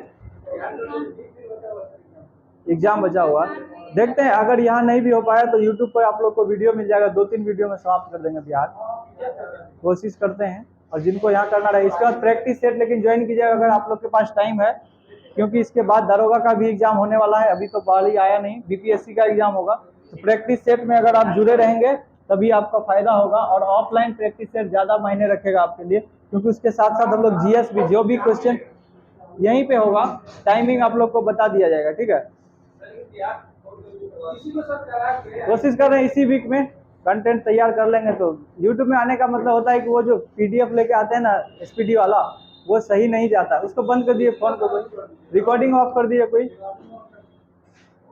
एग्जाम बचा हुआ, देखते हैं, अगर यहाँ नहीं भी हो पाया तो यूट्यूब पर आप लोग को वीडियो मिल जाएगा, 2-3 वीडियो में समाप्त कर देंगे बिहार, कोशिश करते हैं। और जिनको यहाँ करना रहे, इसके बाद प्रैक्टिस सेट लेकिन ज्वाइन कीजिएगा अगर आप लोग के पास टाइम है, क्योंकि इसके बाद दरोगा का भी एग्जाम होने वाला है, अभी तो बाहरी आया नहीं, बीपीएससी का एग्जाम होगा। तो प्रैक्टिस सेट में अगर आप जुड़े रहेंगे तभी आपका फायदा होगा, और ऑफलाइन प्रैक्टिस सेट ज्यादा मायने रखेगा आपके लिए, क्योंकि उसके साथ साथ हम लोग जीएस भी, जो भी क्वेश्चन यहीं पे होगा, टाइमिंग आप लोग को बता दिया जाएगा, ठीक है। कोशिश कर रहे हैं इसी वीक में कंटेंट तैयार कर लेंगे। तो यूट्यूब में आने का मतलब होता है कि वो जो पीडीएफ लेके आते हैं ना एसपीडी वाला, वो सही नहीं जाता, उसको बंद कर दिए, फोन को कोई रिकॉर्डिंग ऑफ कर दिए कोई।